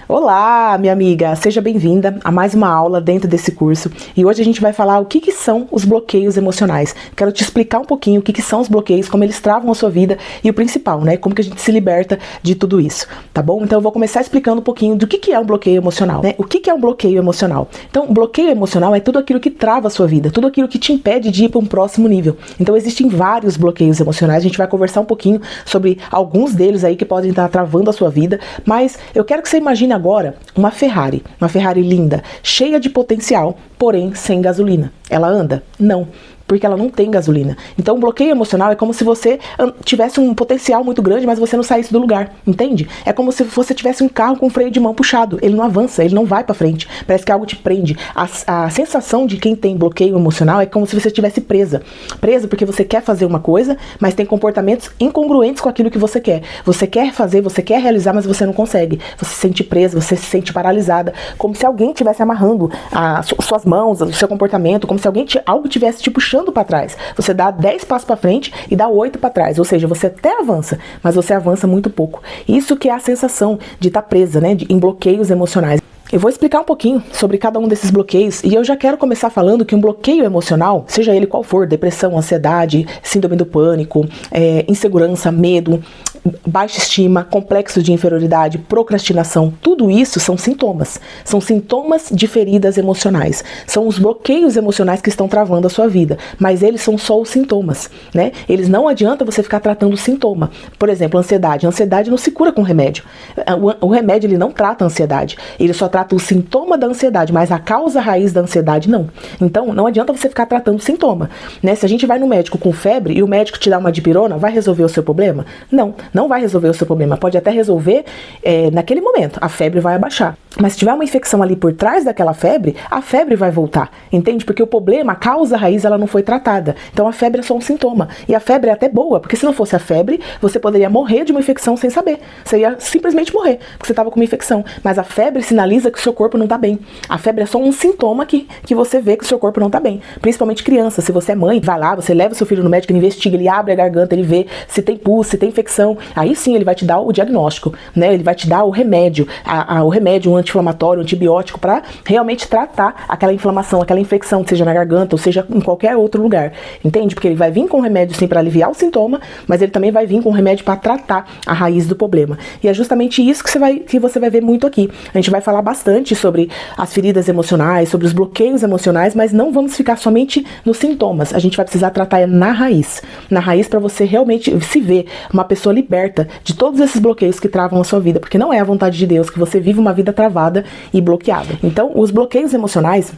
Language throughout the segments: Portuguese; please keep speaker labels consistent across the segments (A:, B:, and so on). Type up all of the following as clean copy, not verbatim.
A: Olá, minha amiga, seja bem-vinda a mais uma aula dentro desse curso. E hoje a gente vai falar o que são os bloqueios emocionais. Quero te explicar um pouquinho o que são os bloqueios, como eles travam a sua vida e o principal, né? Como que a gente se liberta de tudo isso, tá bom? Então eu vou começar explicando um pouquinho do que é um bloqueio emocional, né? O que é um bloqueio emocional? Então, bloqueio emocional é tudo aquilo que trava a sua vida, tudo aquilo que te impede de ir para um próximo nível. Então existem vários bloqueios emocionais, a gente vai conversar um pouquinho sobre alguns deles aí que podem estar travando a sua vida, mas eu quero que você imagine agora uma Ferrari linda, cheia de potencial, porém sem gasolina. Ela anda? Não. Porque ela não tem gasolina. Então, o bloqueio emocional é como se você tivesse um potencial muito grande, mas você não saísse do lugar, entende? É como se você tivesse um carro com freio de mão puxado. Ele não avança, ele não vai pra frente. Parece que algo te prende. A sensação de quem tem bloqueio emocional é como se você estivesse presa. Presa porque você quer fazer uma coisa, mas tem comportamentos incongruentes com aquilo que você quer. Você quer fazer, você quer realizar, mas você não consegue. Você se sente presa, você se sente paralisada. Como se alguém estivesse amarrando suas mãos, o seu comportamento, como se algo tivesse te puxando para trás. Você dá 10 passos para frente e dá 8 para trás, ou seja, você até avança, mas você avança muito pouco. Isso que é a sensação de estar presa, né, em bloqueios emocionais. Eu vou explicar um pouquinho sobre cada um desses bloqueios e eu já quero começar falando que um bloqueio emocional, seja ele qual for, depressão, ansiedade, síndrome do pânico, insegurança, medo, baixa estima, complexo de inferioridade, procrastinação, tudo isso são sintomas de feridas emocionais, são os bloqueios emocionais que estão travando a sua vida, mas eles são só os sintomas, né? Eles não adianta você ficar tratando o sintoma. Por exemplo, ansiedade não se cura com remédio. O remédio ele não trata a ansiedade, ele só trata o sintoma da ansiedade, mas a causa raiz da ansiedade não. Então, não adianta você ficar tratando o sintoma, né? Se a gente vai no médico com febre e o médico te dá uma dipirona, vai resolver o seu problema? Não vai resolver o seu problema. Pode até resolver naquele momento, a febre vai abaixar. Mas se tiver uma infecção ali por trás daquela febre, a febre vai voltar, entende? Porque o problema, a causa raiz, ela não foi tratada. Então a febre é só um sintoma. E a febre é até boa, porque se não fosse a febre, você poderia morrer de uma infecção sem saber. Você ia simplesmente morrer, porque você estava com uma infecção. Mas a febre sinaliza que o seu corpo não está bem. A febre é só um sintoma que você vê que o seu corpo não está bem. Principalmente criança. Se você é mãe, vai lá, você leva o seu filho no médico, ele investiga, ele abre a garganta, ele vê se tem pulso, se tem infecção. Aí sim ele vai te dar o diagnóstico, né? Ele vai te dar o remédio, um anti-inflamatório, um antibiótico para realmente tratar aquela inflamação, aquela infecção, seja na garganta ou seja em qualquer outro lugar, entende? Porque ele vai vir com remédio sim para aliviar o sintoma, mas ele também vai vir com remédio para tratar a raiz do problema. E é justamente isso que você vai ver muito aqui. A gente vai falar bastante sobre as feridas emocionais, sobre os bloqueios emocionais, mas não vamos ficar somente nos sintomas. A gente vai precisar tratar na raiz para você realmente se ver uma pessoa liberta de todos esses bloqueios que travam a sua vida, porque não é a vontade de Deus que você vive uma vida travada e bloqueada. Então, os bloqueios emocionais,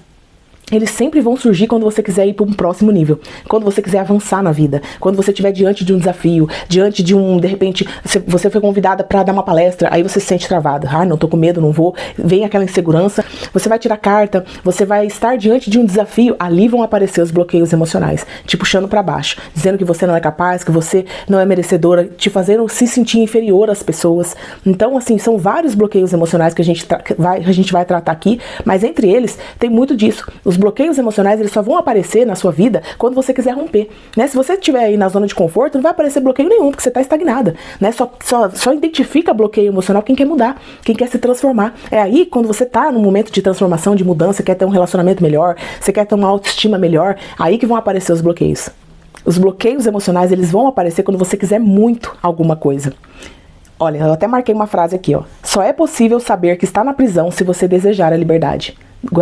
A: eles sempre vão surgir quando você quiser ir para um próximo nível, quando você quiser avançar na vida, quando você estiver diante de um desafio, diante de de repente, você foi convidada para dar uma palestra, aí você se sente travada, não tô com medo, não vou, vem aquela insegurança, você vai tirar carta, você vai estar diante de um desafio, ali vão aparecer os bloqueios emocionais, te puxando para baixo, dizendo que você não é capaz, que você não é merecedora, te fazendo se sentir inferior às pessoas. Então, assim, são vários bloqueios emocionais que a gente vai tratar aqui, mas entre eles tem muito disso. Os bloqueios emocionais, eles só vão aparecer na sua vida quando você quiser romper, né? Se você estiver aí na zona de conforto, não vai aparecer bloqueio nenhum, porque você está estagnada, né? Só identifica bloqueio emocional quem quer mudar, quem quer se transformar. É aí, quando você está num momento de transformação, de mudança, quer ter um relacionamento melhor, você quer ter uma autoestima melhor, aí que vão aparecer os bloqueios. Os bloqueios emocionais, eles vão aparecer quando você quiser muito alguma coisa. Olha, eu até marquei uma frase aqui, ó. Só é possível saber que está na prisão se você desejar a liberdade.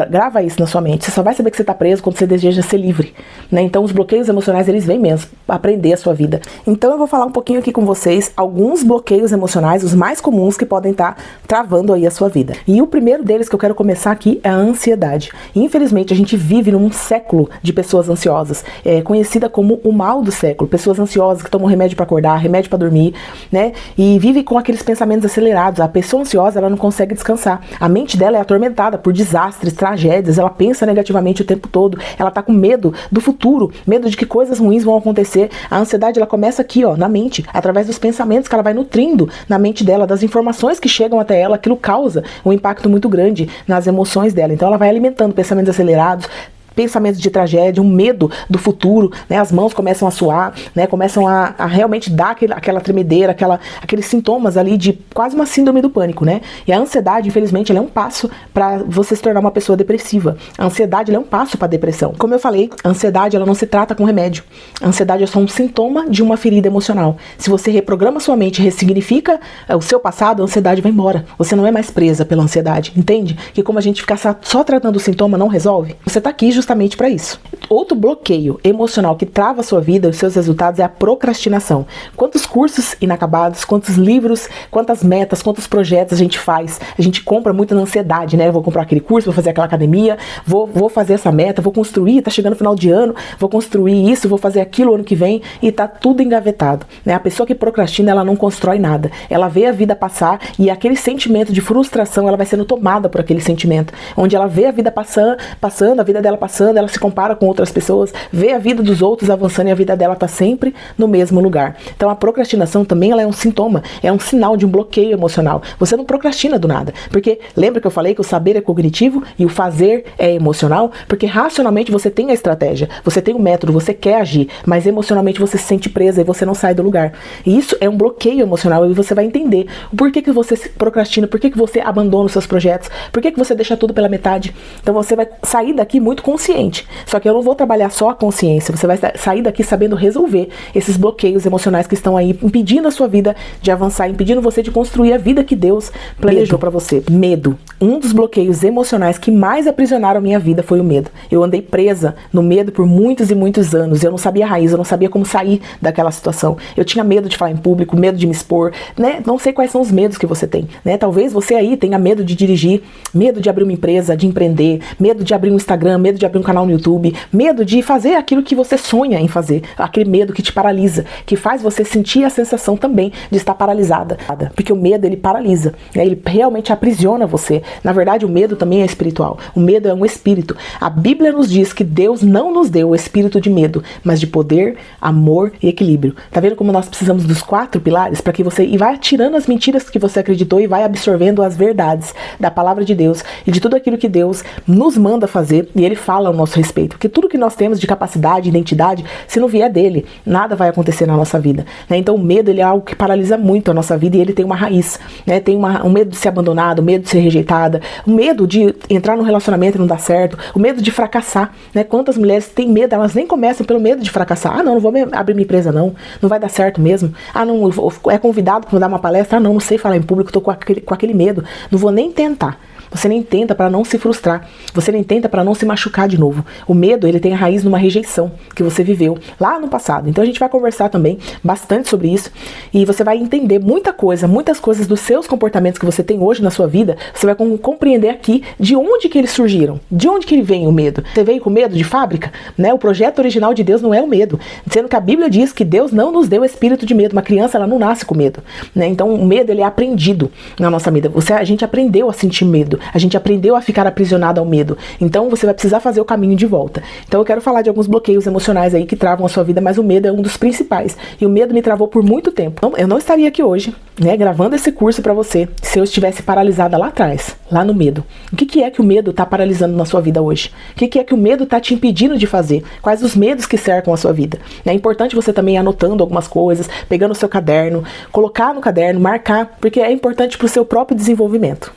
A: Grava isso na sua mente. Você só vai saber que você está preso quando você deseja ser livre, né? Então os bloqueios emocionais, eles vêm mesmo para aprender a sua vida. Então eu vou falar um pouquinho aqui com vocês alguns bloqueios emocionais, os mais comuns que podem estar travando aí a sua vida. E o primeiro deles que eu quero começar aqui é a ansiedade. Infelizmente a gente vive num século de pessoas ansiosas, conhecida como o mal do século. Pessoas ansiosas que tomam remédio para acordar, remédio para dormir, né? E vive com aqueles pensamentos acelerados. A pessoa ansiosa, ela não consegue descansar. A mente dela é atormentada por desastres, tragédias, ela pensa negativamente o tempo todo, ela tá com medo do futuro, medo de que coisas ruins vão acontecer. A ansiedade, ela começa aqui, ó, na mente, através dos pensamentos que ela vai nutrindo na mente dela, das informações que chegam até ela, aquilo causa um impacto muito grande nas emoções dela. Então ela vai alimentando pensamentos acelerados, pensamentos de tragédia, um medo do futuro, né? As mãos começam a suar, né? Começam a realmente dar aquela tremedeira, aqueles sintomas ali de quase uma síndrome do pânico, né? E a ansiedade, infelizmente, ela é um passo para você se tornar uma pessoa depressiva. A ansiedade, ela é um passo para a depressão. Como eu falei, a ansiedade, ela não se trata com remédio. A ansiedade é só um sintoma de uma ferida emocional. Se você reprograma sua mente, ressignifica o seu passado, a ansiedade vai embora. Você não é mais presa pela ansiedade, entende? Que como a gente ficar só tratando o sintoma não resolve, você tá aqui justamente para isso. Outro bloqueio emocional que trava a sua vida, os seus resultados, é a procrastinação. Quantos cursos inacabados, quantos livros, quantas metas, quantos projetos a gente faz? A gente compra muito na ansiedade, né? Eu vou comprar aquele curso, vou fazer aquela academia, vou fazer essa meta, vou construir, tá chegando o final de ano, vou construir isso, vou fazer aquilo ano que vem, e tá tudo engavetado, né? A pessoa que procrastina, ela não constrói nada. Ela vê a vida passar e aquele sentimento de frustração, ela vai sendo tomada por aquele sentimento, onde ela vê a vida passando, a vida dela passando, ela se compara com outras pessoas, vê a vida dos outros avançando e a vida dela tá sempre no mesmo lugar. Então a procrastinação também, ela é um sintoma, é um sinal de um bloqueio emocional. Você não procrastina do nada, porque lembra que eu falei que o saber é cognitivo e o fazer é emocional? Porque racionalmente você tem a estratégia, você tem o método, você quer agir, mas emocionalmente você se sente presa e você não sai do lugar. E isso é um bloqueio emocional, e você vai entender o porquê que você procrastina, por que você abandona os seus projetos, por que você deixa tudo pela metade. Então você vai sair daqui muito consciente. Só que eu não vou trabalhar só a consciência, você vai sair daqui sabendo resolver esses bloqueios emocionais que estão aí impedindo a sua vida de avançar, impedindo você de construir a vida que Deus planejou para você. Medo. Um dos bloqueios emocionais que mais aprisionaram a minha vida foi o medo. Eu andei presa no medo por muitos e muitos anos. Eu não sabia a raiz, eu não sabia como sair daquela situação. Eu tinha medo de falar em público, medo de me expor, né? Não sei quais são os medos que você tem, né? Talvez você aí tenha medo de dirigir, medo de abrir uma empresa, de empreender, medo de abrir um Instagram, medo de abrir um canal no YouTube, medo de fazer aquilo que você sonha em fazer, aquele medo que te paralisa, que faz você sentir a sensação também de estar paralisada, porque o medo, ele paralisa, né? Ele realmente aprisiona você. Na verdade, o medo também é espiritual, o medo é um espírito. A Bíblia nos diz que Deus não nos deu o espírito de medo, mas de poder, amor e equilíbrio. Tá vendo como nós precisamos dos 4 pilares para que você vai tirando as mentiras que você acreditou e vai absorvendo as verdades da palavra de Deus e de tudo aquilo que Deus nos manda fazer, e Ele fala ao nosso respeito. Porque tudo que nós temos de capacidade, identidade, se não vier dele, nada vai acontecer na nossa vida, né? Então o medo, ele é algo que paralisa muito a nossa vida, e ele tem uma raiz, né? Tem um medo de ser abandonado, o medo de ser rejeitada, o medo de entrar num relacionamento e não dar certo, o medo de fracassar, né? Quantas mulheres têm medo, elas nem começam pelo medo de fracassar. Ah, não vou abrir minha empresa não vai dar certo mesmo. Ah, não, é convidado para dar uma palestra. Ah, não sei falar em público, tô com aquele medo, não vou nem tentar. Você nem tenta para não se frustrar. Você nem tenta para não se machucar de novo. O medo, ele tem a raiz numa rejeição que você viveu lá no passado. Então a gente vai conversar também bastante sobre isso. E você vai entender muitas coisas dos seus comportamentos que você tem hoje na sua vida. Você vai compreender aqui de onde que eles surgiram. De onde que ele vem o medo. Você veio com medo de fábrica? Né? O projeto original de Deus não é o medo. Sendo que a Bíblia diz que Deus não nos deu espírito de medo. Uma criança, ela não nasce com medo. Né? Então o medo, ele é aprendido na nossa vida. A gente aprendeu a sentir medo. A gente aprendeu a ficar aprisionado ao medo. Então você vai precisar fazer o caminho de volta. Então eu quero falar de alguns bloqueios emocionais aí que travam a sua vida, mas o medo é um dos principais. E o medo me travou por muito tempo. Então, eu não estaria aqui hoje, né, gravando esse curso pra você, se eu estivesse paralisada lá atrás, lá no medo. O que é que o medo tá paralisando na sua vida hoje? O que é que o medo tá te impedindo de fazer? Quais os medos que cercam a sua vida? É importante você também ir anotando algumas coisas, pegando o seu caderno, colocar no caderno, marcar, porque é importante pro seu próprio desenvolvimento.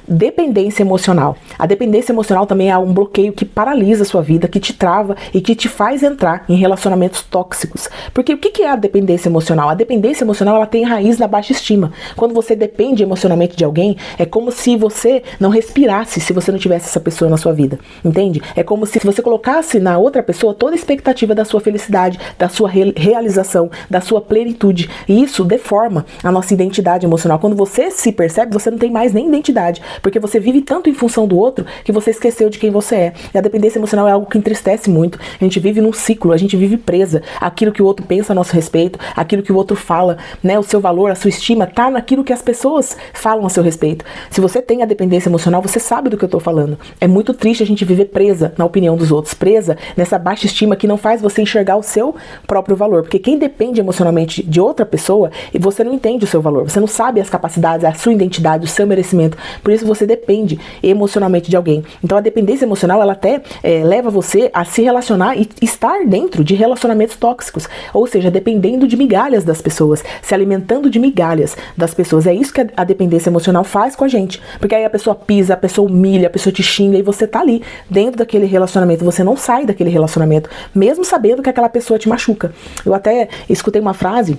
A: Dependência emocional. A dependência emocional também é um bloqueio que paralisa a sua vida, que te trava e que te faz entrar em relacionamentos tóxicos. Porque o que é a dependência emocional? A dependência emocional, ela tem raiz na baixa estima. Quando você depende emocionalmente de alguém, é como se você não respirasse se você não tivesse essa pessoa na sua vida. Entende? É como se você colocasse na outra pessoa toda a expectativa da sua felicidade, da sua realização, da sua plenitude. E isso deforma a nossa identidade emocional. Quando você se percebe, você não tem mais nem identidade. Porque você vive tanto em função do outro que você esqueceu de quem você é. E a dependência emocional é algo que entristece muito. A gente vive num ciclo, a gente vive presa. Aquilo que o outro pensa a nosso respeito, aquilo que o outro fala, né? O seu valor, a sua estima tá naquilo que as pessoas falam a seu respeito. Se você tem a dependência emocional, você sabe do que eu tô falando. É muito triste a gente viver presa na opinião dos outros, presa nessa baixa estima que não faz você enxergar o seu próprio valor. Porque quem depende emocionalmente de outra pessoa, e você não entende o seu valor, você não sabe as capacidades, a sua identidade, o seu merecimento, Por isso você depende emocionalmente de alguém. Então a dependência emocional, ela até leva você a se relacionar e estar dentro de relacionamentos tóxicos, ou seja, dependendo de migalhas das pessoas, se alimentando de migalhas das pessoas. É isso que a dependência emocional faz com a gente, porque aí a pessoa pisa, a pessoa humilha, a pessoa te xinga e você tá ali dentro daquele relacionamento, você não sai daquele relacionamento, mesmo sabendo que aquela pessoa te machuca. Eu até escutei uma frase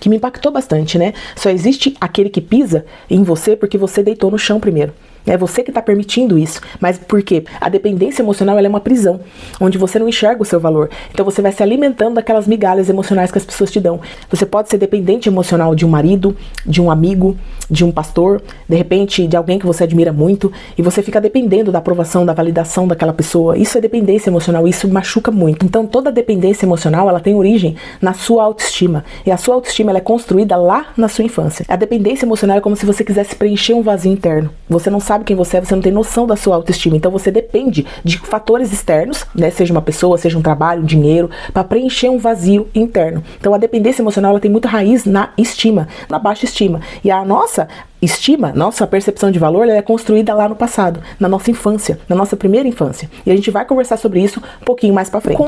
A: que me impactou bastante, né? Só existe aquele que pisa em você porque você deitou no chão primeiro. É você que está permitindo isso. Mas por quê? A dependência emocional, ela é uma prisão, onde você não enxerga o seu valor. Então você vai se alimentando daquelas migalhas emocionais que as pessoas te dão. Você pode ser dependente emocional de um marido, de um amigo, de um pastor, de repente de alguém que você admira muito, e você fica dependendo da aprovação, da validação daquela pessoa. Isso é dependência emocional, isso machuca muito. Então toda dependência emocional, ela tem origem na sua autoestima. E a sua autoestima, ela é construída lá na sua infância. A dependência emocional é como se você quisesse preencher um vazio interno. Você não sabe quem você é, você não tem noção da sua autoestima. Então você depende de fatores externos, né, seja uma pessoa, seja um trabalho, um dinheiro, para preencher um vazio interno. Então a dependência emocional, ela tem muita raiz na estima, na baixa estima. E a nossa estima, nossa percepção de valor, ela é construída lá no passado, na nossa infância, na nossa primeira infância. E a gente vai conversar sobre isso um pouquinho mais para frente. Com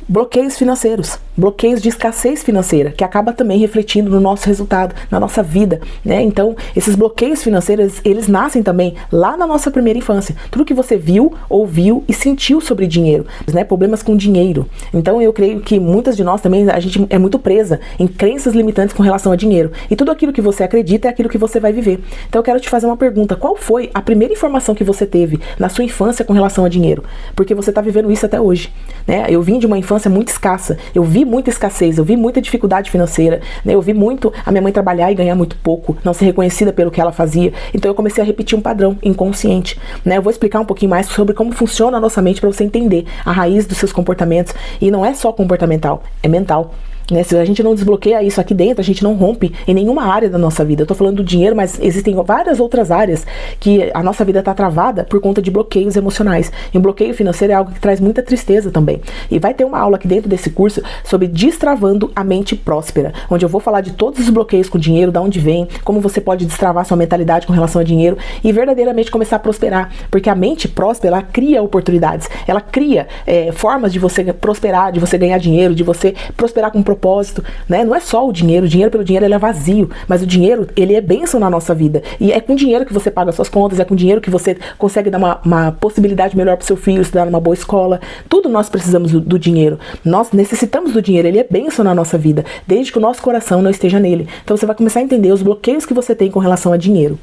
A: bloqueios financeiros, bloqueios de escassez financeira, que acaba também refletindo no nosso resultado, na nossa vida, né? Então, esses bloqueios financeiros, eles nascem também lá na nossa primeira infância. Tudo que você viu, ouviu e sentiu sobre dinheiro, né? Problemas com dinheiro. Então, eu creio que muitas de nós também, a gente é muito presa em crenças limitantes com relação a dinheiro. E tudo aquilo que você acredita é aquilo que você vai viver. Então, eu quero te fazer uma pergunta. Qual foi a primeira informação que você teve na sua infância com relação a dinheiro? Porque você está vivendo isso até hoje, né? Eu vim de uma infância muito escassa, eu vi muita escassez, eu vi muita dificuldade financeira, né? Eu vi muito a minha mãe trabalhar e ganhar muito pouco, não ser reconhecida pelo que ela fazia. Então eu comecei a repetir um padrão inconsciente, né? Eu vou explicar um pouquinho mais sobre como funciona a nossa mente para você entender a raiz dos seus comportamentos. E não é só comportamental, é mental. Né? Se a gente não desbloqueia isso aqui dentro, a gente não rompe em nenhuma área da nossa vida. Eu tô falando do dinheiro, mas existem várias outras áreas que a nossa vida tá travada por conta de bloqueios emocionais. E um bloqueio financeiro é algo que traz muita tristeza também. E vai ter uma aula aqui dentro desse curso sobre destravando a mente próspera, onde eu vou falar de todos os bloqueios com dinheiro, de onde vem, como você pode destravar sua mentalidade com relação a dinheiro e verdadeiramente começar a prosperar. Porque a mente próspera, ela cria oportunidades, ela cria formas de você prosperar, de você ganhar dinheiro, de você prosperar com propósito, né? Não é só o dinheiro pelo dinheiro ele é vazio, mas o dinheiro, ele é bênção na nossa vida, e é com dinheiro que você paga suas contas, é com dinheiro que você consegue dar uma possibilidade melhor para o seu filho estudar numa boa escola. Tudo nós precisamos do dinheiro, nós necessitamos do dinheiro, ele é bênção na nossa vida, desde que o nosso coração não esteja nele. Então você vai começar a entender os bloqueios que você tem com relação a dinheiro.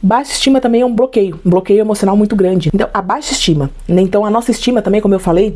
A: Baixa estima também é um bloqueio emocional muito grande. Então, a baixa estima, né? Então, a nossa estima também, como eu falei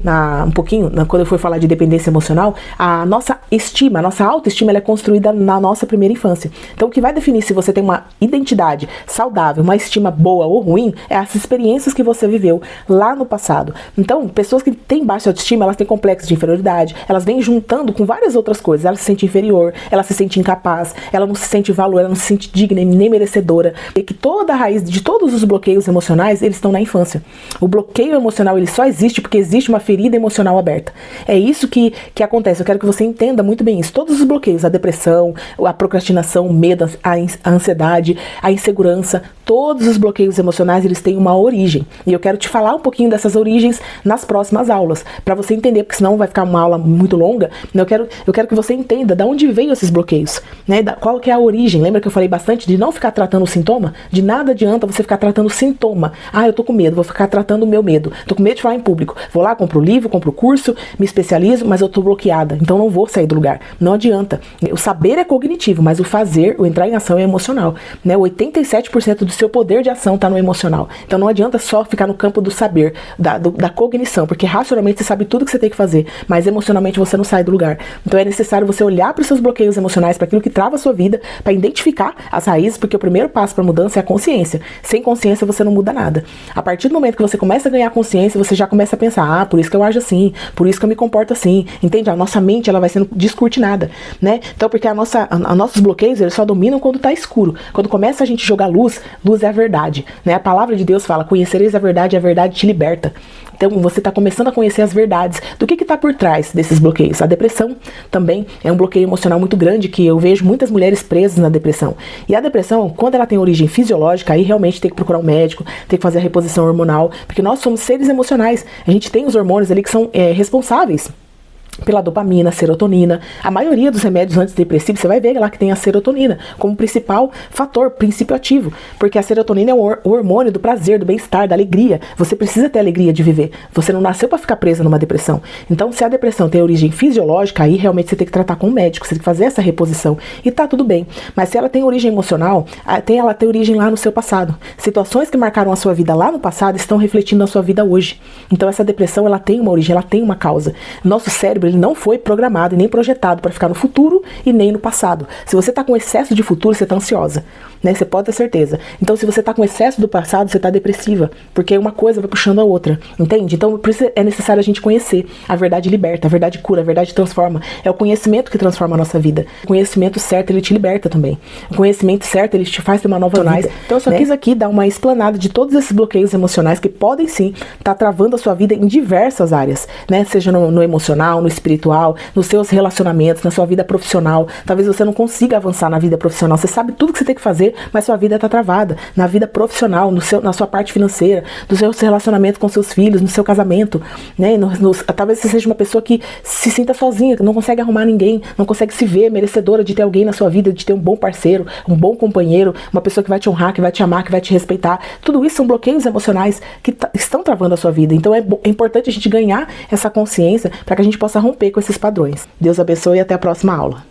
A: quando eu fui falar de dependência emocional, a nossa estima, a nossa autoestima, ela é construída na nossa primeira infância. Então, o que vai definir se você tem uma identidade saudável, uma estima boa ou ruim, é as experiências que você viveu lá no passado. Então, pessoas que têm baixa autoestima, elas têm complexo de inferioridade, elas vêm juntando com várias outras coisas. Ela se sente inferior, ela se sente incapaz, ela não se sente valor, ela não se sente digna nem merecedora. E que toda a raiz de todos os bloqueios emocionais, eles estão na infância. O bloqueio emocional, ele só existe porque existe uma ferida emocional aberta. É isso que acontece. Eu quero que você entenda muito bem isso. Todos os bloqueios, a depressão, a procrastinação, o medo, a ansiedade, a insegurança, todos os bloqueios emocionais, eles têm uma origem. E eu quero te falar um pouquinho dessas origens nas próximas aulas, para você entender, porque senão vai ficar uma aula muito longa. Eu quero que você entenda de onde veio esses bloqueios, né? Qual que é a origem. Lembra que eu falei bastante de não ficar tratando o sintoma? De nada adianta você ficar tratando o sintoma. Ah, eu tô com medo, vou ficar tratando o meu medo. Tô com medo de falar em público. Vou lá, compro o livro, compro o curso, me especializo, mas eu tô bloqueada. Então não vou sair do lugar. Não adianta. O saber é cognitivo, mas o fazer, o entrar em ação é emocional, né? 87% do seu poder de ação tá no emocional. Então não adianta só ficar no campo do saber, da cognição, porque racionalmente você sabe tudo que você tem que fazer, mas emocionalmente você não sai do lugar. Então é necessário você olhar para os seus bloqueios emocionais, para aquilo que trava a sua vida, para identificar as raízes, porque o primeiro passo para a mudança é a consciência. Sem consciência você não muda nada. A partir do momento que você começa a ganhar consciência, você já começa a pensar, por isso que eu ajo assim, por isso que eu me comporto assim, entende? A nossa mente, ela vai sendo descortinada, né? Então, porque nossos bloqueios, eles só dominam quando tá escuro. Quando começa a gente jogar luz é a verdade, né? A palavra de Deus fala, conhecereis a verdade te liberta. Então, você está começando a conhecer as verdades do que está por trás desses bloqueios. A depressão também é um bloqueio emocional muito grande, que eu vejo muitas mulheres presas na depressão. E a depressão, quando ela tem origem fisiológica, fisiológica, aí realmente tem que procurar um médico, tem que fazer a reposição hormonal, porque nós somos seres emocionais. A gente tem os hormônios ali que são responsáveis pela dopamina, serotonina. A maioria dos remédios antidepressivos, você vai ver lá que tem a serotonina como principal fator, princípio ativo, porque a serotonina é o hormônio do prazer, do bem-estar, da alegria. Você precisa ter alegria de viver. Você não nasceu para ficar presa numa depressão. Então, se a depressão tem origem fisiológica, aí realmente você tem que tratar com um médico, você tem que fazer essa reposição e tá tudo bem. Mas se ela tem origem emocional, ela tem origem lá no seu passado. Situações que marcaram a sua vida lá no passado estão refletindo na sua vida hoje. Então, essa depressão, ela tem uma origem, ela tem uma causa. Nosso cérebro, ele não foi programado e nem projetado para ficar no futuro e nem no passado. Se você está com excesso de futuro, você está ansiosa, né? Você pode ter certeza. Então, se você está com excesso do passado, você está depressiva, porque uma coisa vai puxando a outra, entende? Então, por isso é necessário a gente conhecer. A verdade liberta, a verdade cura, a verdade transforma. É o conhecimento que transforma a nossa vida. O conhecimento certo, ele te liberta também. O conhecimento certo, ele te faz ter uma nova vida. Então, eu só quis aqui dar uma explanada de todos esses bloqueios emocionais que podem sim estar travando a sua vida em diversas áreas, né? Seja no emocional, no espiritual, nos seus relacionamentos, na sua vida profissional. Talvez você não consiga avançar na vida profissional. Você sabe tudo que você tem que fazer, mas sua vida está travada. Na vida profissional, na sua parte financeira, no seu relacionamento com seus filhos, no seu casamento, né? Talvez você seja uma pessoa que se sinta sozinha, não consegue arrumar ninguém, não consegue se ver merecedora de ter alguém na sua vida, de ter um bom parceiro, um bom companheiro, uma pessoa que vai te honrar, que vai te amar, que vai te respeitar. Tudo isso são bloqueios emocionais que estão travando a sua vida. Então é importante a gente ganhar essa consciência para que a gente possa romper com esses padrões. Deus abençoe e até a próxima aula.